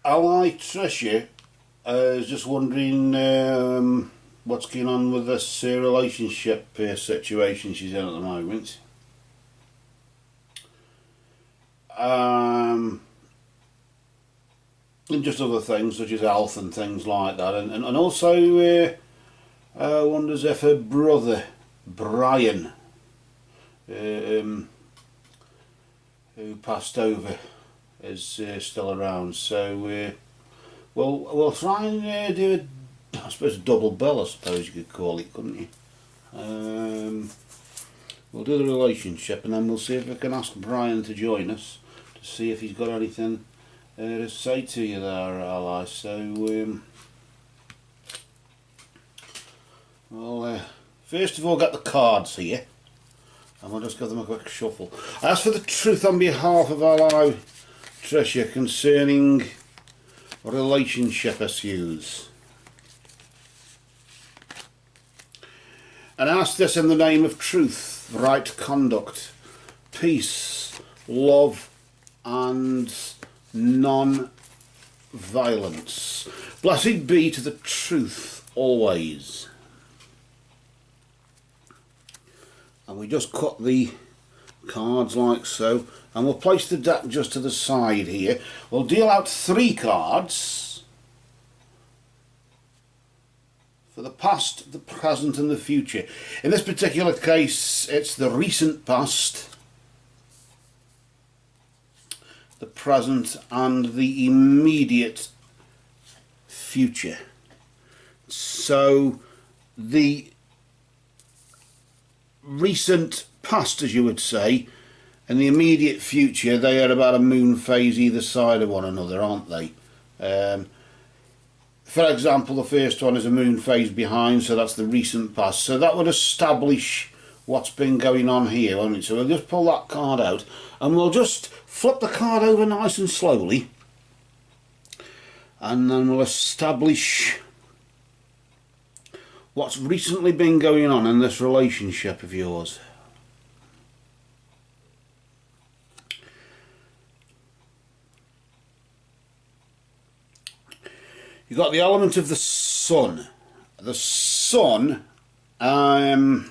Hi Tricia, I was just wondering what's going on with this relationship situation she's in at the moment. Um, and just other things such as health and things like that. And also wonders if her brother, Brian, um, who passed over, is still around. So we'll try and do I suppose a double bill, I suppose you could call it, couldn't you? We'll do the relationship and then we'll see if we can ask Brian to join us to see if he's got anything to say to you there, ally. So we'll first of all get the cards here and we'll just give them a quick shuffle. I ask for the truth on behalf of ally Tricia concerning relationship issues. And ask this in the name of truth, right conduct, peace, love and non-violence. Blessed be to the truth always. And we just cut the cards like so, and we'll place the deck just to the side here. We'll deal out 3 cards for the past, the present and the future. In this particular case it's the recent past, the present and the immediate future. So the recent past, as you would say, and the immediate future, they are about a moon phase either side of one another, aren't they? For example, the first one is a moon phase behind, so that's the recent past. So that would establish what's been going on here, won't it? So we'll just pull that card out and we'll just flip the card over nice and slowly, and then we'll establish what's recently been going on in this relationship of yours. You've got the element of the sun. The sun, in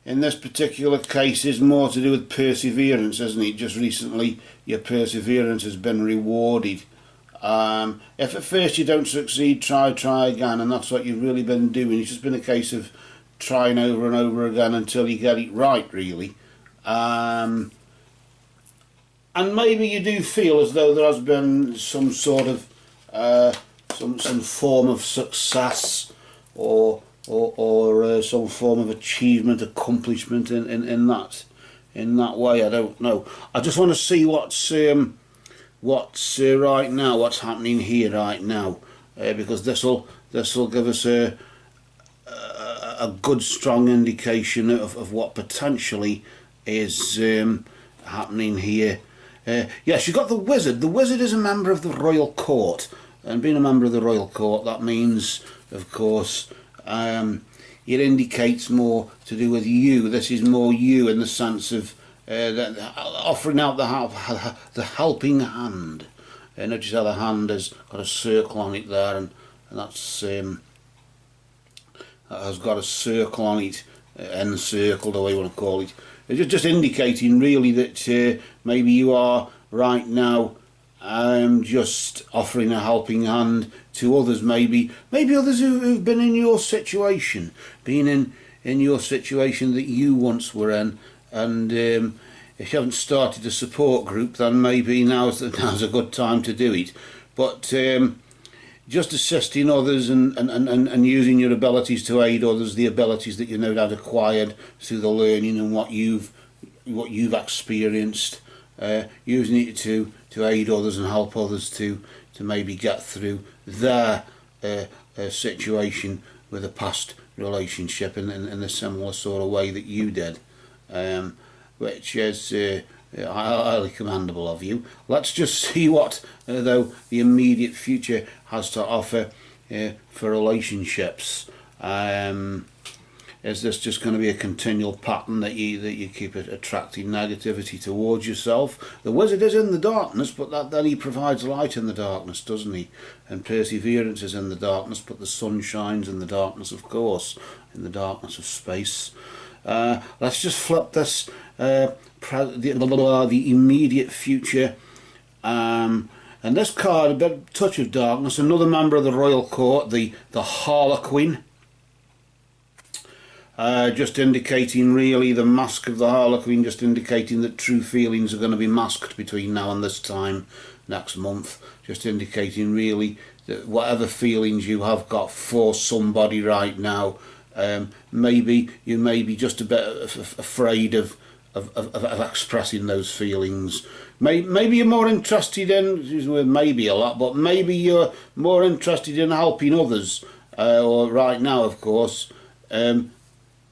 this particular case, is more to do with perseverance, isn't it? Just recently your perseverance has been rewarded. If at first you don't succeed, try again, and that's what you've really been doing. It's just been a case of trying over and over again until you get it right, really. And maybe you do feel as though there has been some sort of some form of success or some form of achievement, accomplishment in that way. I don't know. I just want to see what's right now, what's happening here right now, because this'll give us a good strong indication of what potentially is happening here. Yes, you've got the wizard. The wizard is a member of the royal court, and being a member of the royal court, that means, of course, it indicates more to do with you. This is more you in the sense of offering out the helping hand. Notice how the hand has got a circle on it there, and that's that has got a circle on it, encircled, or what you want to call it. It's just indicating really that maybe you are right now just offering a helping hand to others, maybe others who've been in your situation, in your situation that you once were in, and if you haven't started a support group, then maybe now's a good time to do it. But just assisting others and using your abilities to aid others, the abilities that you no doubt acquired through the learning and what you've experienced, using it to aid others and help others to maybe get through their situation with a past relationship in a similar sort of way that you did, which is highly commendable of you. Let's just see what though the immediate future has to offer for relationships. is this just going to be a continual pattern that you keep attracting negativity towards yourself? The wizard is in the darkness, but then he provides light in the darkness, doesn't he? And perseverance is in the darkness, but the sun shines in the darkness, of course, in the darkness of space. Let's just flip this, the immediate future. And this card, a bit touch of darkness, another member of the royal court, the Harlequin. Just indicating really the mask of the Harlequin, just indicating that true feelings are going to be masked between now and this time next month. Just indicating really that whatever feelings you have got for somebody right now, maybe you may be just a bit afraid of expressing those feelings. Maybe you're more interested in, maybe a lot, but maybe you're more interested in helping others, or right now, of course. And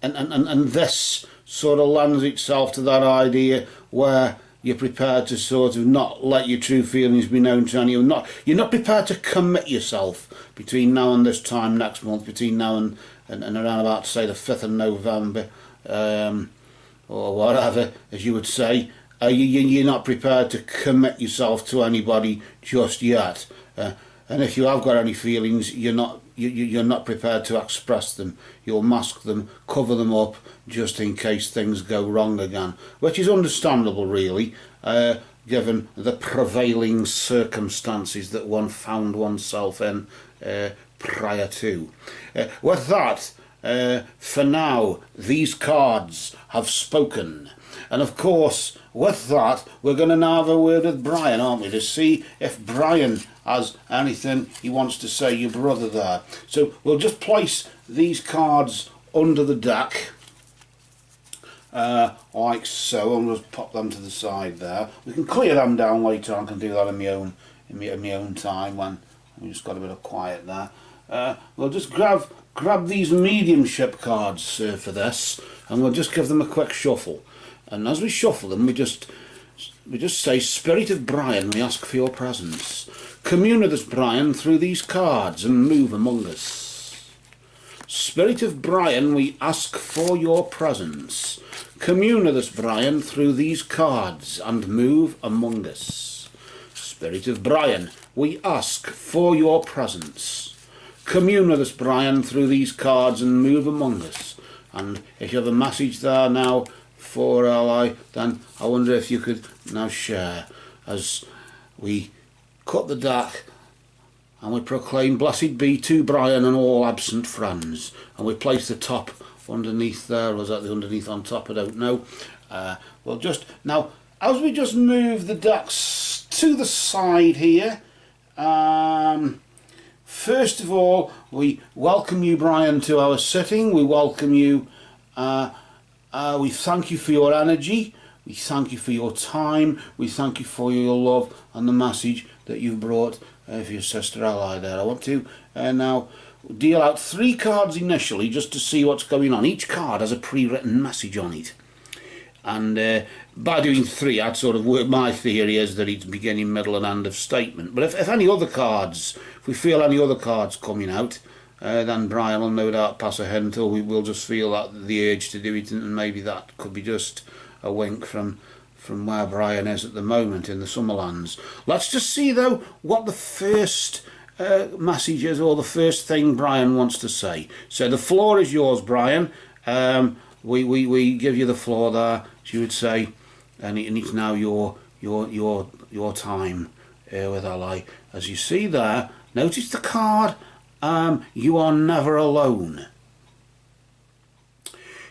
this sort of lends itself to that idea where you're prepared to sort of not let your true feelings be known to anyone. You're not prepared to commit yourself between now and this time next month, between now and around about, say, the 5th of November, or whatever, as you would say. You're not prepared to commit yourself to anybody just yet. And if you have got any feelings, you're not prepared to express them. You'll mask them, cover them up, just in case things go wrong again, which is understandable, really, given the prevailing circumstances that one found oneself in prior to. With that, for now, these cards have spoken. And of course, with that, we're going to now have a word with Brian, aren't we, to see if Brian has anything he wants to say, your brother there. So we'll just place these cards under the deck, like so, and we'll just pop them to the side there. We can clear them down later on. I can do that in my own time when we just got a bit of quiet there. We'll just grab these mediumship cards for this, and we'll just give them a quick shuffle. And as we shuffle them, we just say, Spirit of Brian, we ask for your presence. Commune with us, Brian, through these cards and move among us. Spirit of Brian, we ask for your presence. Commune with us, Brian, through these cards and move among us. Spirit of Brian, we ask for your presence. Commune with us, Brian, through these cards and move among us. And if you have a message there now for Ally, then I wonder if you could now share as we cut the deck and we proclaim, Blessed be to Brian and all absent friends, and we place the top underneath there. Was that the underneath on top? I don't know. We'll just now, as we just move the decks to the side here, first of all, we welcome you, Brian, to our sitting. We welcome you. We thank you for your energy. We thank you for your time. We thank you for your love and the message that you've brought for your sister Ally there. I want to now deal out 3 cards initially just to see what's going on. Each card has a pre-written message on it. And by doing 3, I'd sort of work, my theory is that it's beginning, middle and end of statement. But if any other cards, if we feel any other cards coming out, then Brian will no doubt pass ahead until we'll just feel that the urge to do it, and maybe that could be just a wink from where Brian is at the moment in the Summerlands. Let's just see though what the first message is, or the first thing Brian wants to say. So the floor is yours, Brian. We give you the floor there, as you would say, and it's now your time with Ally. As you see there, notice the card. You are never alone.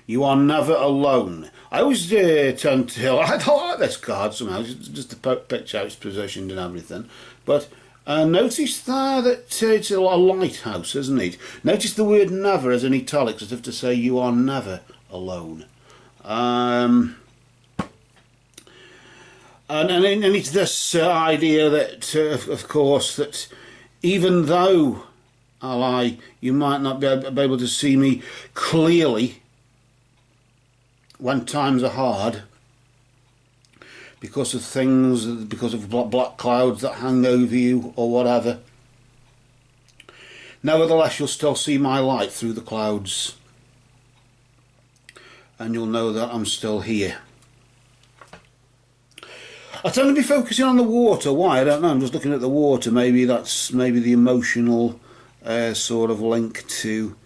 You are never alone. I always tend to, I don't like this card somehow, just to picture how it's positioned and everything. But notice there that it's a lighthouse, isn't it? Notice the word never as in italics, as if to say you are never alone. And it's this idea that, of course, that even though, Ally, you might not be able to see me clearly when times are hard because of things, because of black clouds that hang over you or whatever, nevertheless you'll still see my light through the clouds. and you'll know that I'm still here. I tend to be focusing on the water. Why? I don't know. I'm just looking at the water. Maybe that's the emotional sort of link to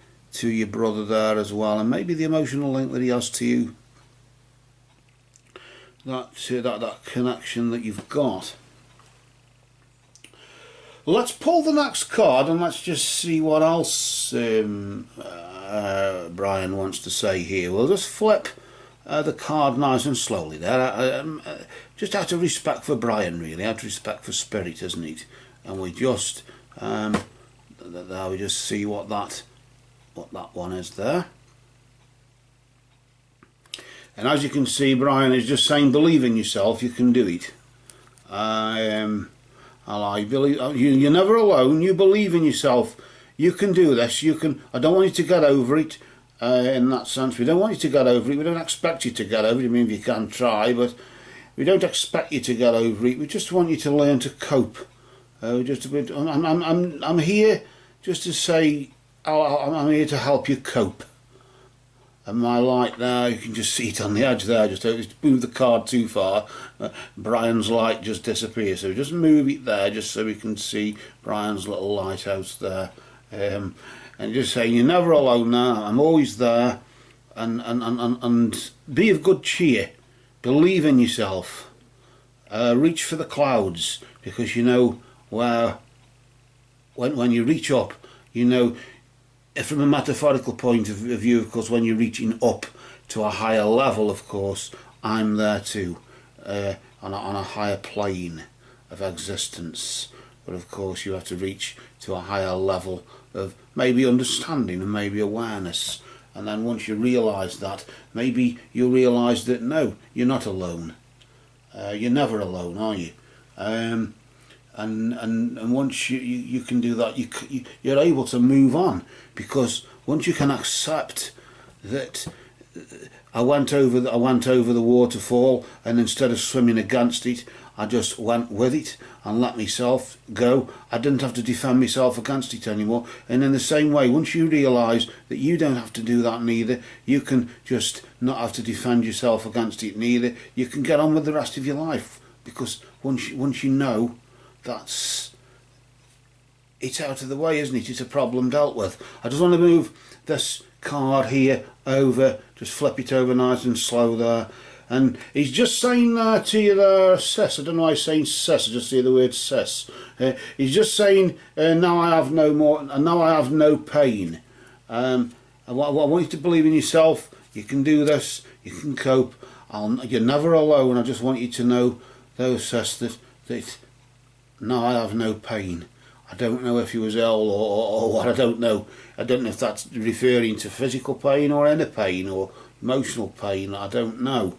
your brother there as well, and maybe the emotional link that he has to you. That connection that you've got. Let's pull the next card and let's just see what else Brian wants to say here. We'll just flip the card nice and slowly there. Just out of respect for Brian, really, out of respect for spirit, isn't it? And we just there we just see what that one is there. And as you can see, Brian is just saying, believe in yourself, you can do it. I believe you're never alone. You believe in yourself. You can do this. You can. I don't want you to get over it. In that sense, we don't want you to get over it. We don't expect you to get over it. I mean, you can try, but we don't expect you to get over it. We just want you to learn to cope. Just a bit. I'm here just to say, I'm here to help you cope. And my light there, you can just see it on the edge there. Just move the card too far, Brian's light just disappears. So just move it there, just so we can see Brian's little lighthouse there. And just saying, you're never alone now. I'm always there. And be of good cheer. Believe in yourself. Reach for the clouds, because you know where. When you reach up, you know. From a metaphorical point of view, of course, when you're reaching up to a higher level, of course, I'm there too, on a higher plane of existence. But of course, you have to reach to a higher level of maybe understanding and maybe awareness. And then once you realise that, maybe you'll realise that no, you're not alone. You're never alone, are you? And once you can do that, you're able to move on, because once you can accept that I went over the waterfall, and instead of swimming against it, I just went with it and let myself go. I didn't have to defend myself against it anymore. And in the same way, once you realise that you don't have to do that neither, you can just not have to defend yourself against it neither. You can get on with the rest of your life, because once you know. It's out of the way, isn't it? It's a problem dealt with. I just want to move this card here over, just flip it over nice and slow there. And he's just saying to you there, sis. I don't know why he's saying sis, I just hear the word sis. He's just saying, now I have no more, now I have no pain. I want you to believe in yourself. You can do this, you can cope. You're never alone. I just want you to know, though, sis, that no, I have no pain. I don't know if he was ill or what, I don't know. I don't know if that's referring to physical pain or inner pain or emotional pain, I don't know.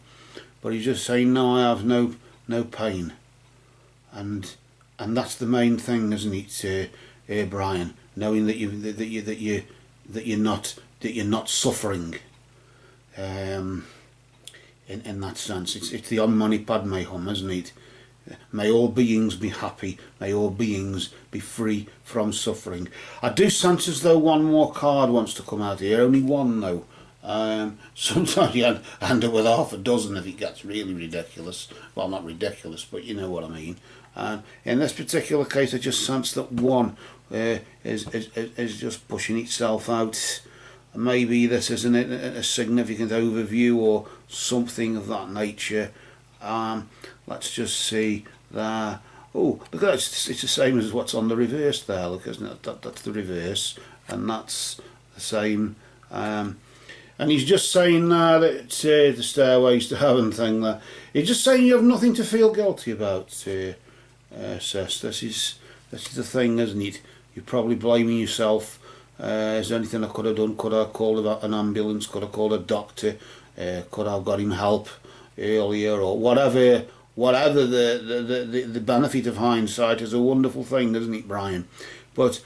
But he's just saying, no, I have no pain. And that's the main thing, isn't it, Brian? Knowing that you're not suffering. In that sense, it's the Om Mani Padme Hum, isn't it? May all beings be happy. May all beings be free from suffering. I do sense as though one more card wants to come out here. Only one though. Sometimes you end up with half a dozen if it gets really ridiculous. Well, not ridiculous, but you know what I mean. In this particular case, I just sense that one is just pushing itself out. Maybe this isn't a significant overview or something of that nature. Let's just see there. Oh, look at that, it's the same as what's on the reverse there, look, isn't it? That's the reverse, and that's the same. And he's just saying there that the stairways to heaven thing there. He's just saying you have nothing to feel guilty about, sis. This is the thing, isn't it? You're probably blaming yourself. Is there anything I could have done? Could I have called an ambulance? Could I have called a doctor? Could I have got him help earlier, or whatever the benefit of hindsight is a wonderful thing, isn't it, Brian? But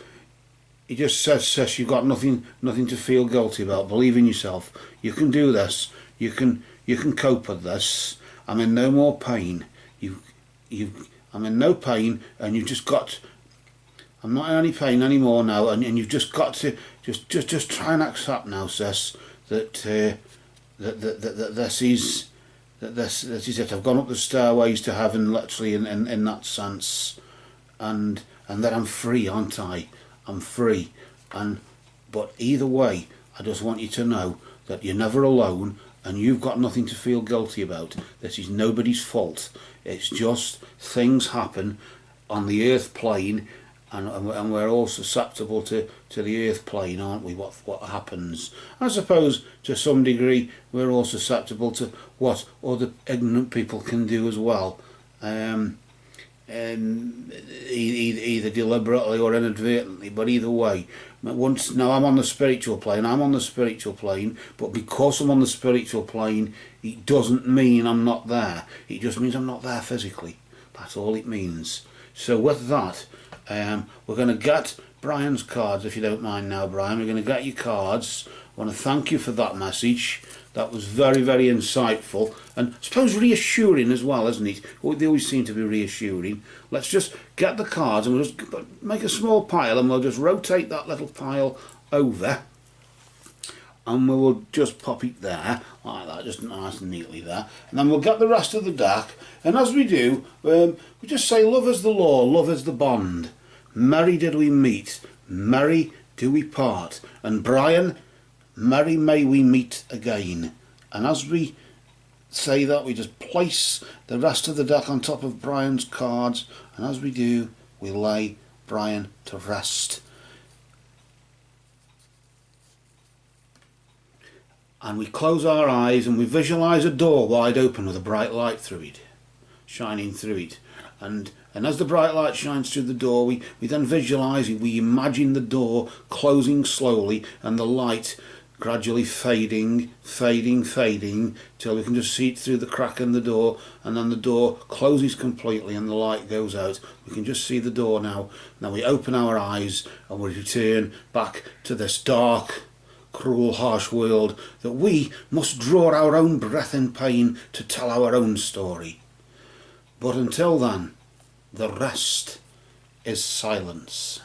he just says you've got nothing to feel guilty about. Believe in yourself. You can do this. You can cope with this. I'm in no more pain. I'm in no pain, and you've just got. I'm not in any pain anymore now, and you've just got to just try and accept now, sis, that that this is this is it. I've gone up the stairways to heaven, literally in that sense, and that I'm free, aren't I? I'm free, but either way, I just want you to know that you're never alone, and you've got nothing to feel guilty about. This is nobody's fault. It's just things happen on the earth plane, and we're all susceptible to the earth plane, aren't we? What happens? I suppose to some degree we're all susceptible to what other ignorant people can do as well, either deliberately or inadvertently. But either way, now I'm on the spiritual plane. I'm on the spiritual plane, but because I'm on the spiritual plane, it doesn't mean I'm not there. It just means I'm not there physically. That's all it means. So with that, we're going to get Brian's cards, if you don't mind now, Brian. We're going to get your cards. I want to thank you for that message. That was very, very insightful, and I suppose reassuring as well, isn't it? They always seem to be reassuring. Let's just get the cards, and we'll just make a small pile, and we'll just rotate that little pile over, and we will just pop it there, like that, just nice and neatly there. And then we'll get the rest of the deck, and as we do, we just say, love is the law, love is the bond. Merry did we meet, merry do we part. And Brian, merry may we meet again. And as we say that, we just place the rest of the deck on top of Brian's cards, and as we do, we lay Brian to rest. And we close our eyes and we visualise a door wide open with a bright light through it, shining through it. And as the bright light shines through the door, we then visualise it, we imagine the door closing slowly and the light gradually fading, till we can just see it through the crack in the door, and then the door closes completely and the light goes out. We can just see the door now. Now we open our eyes and we return back to this dark, cruel, harsh world that we must draw our own breath in pain to tell our own story. But until then, the rest is silence.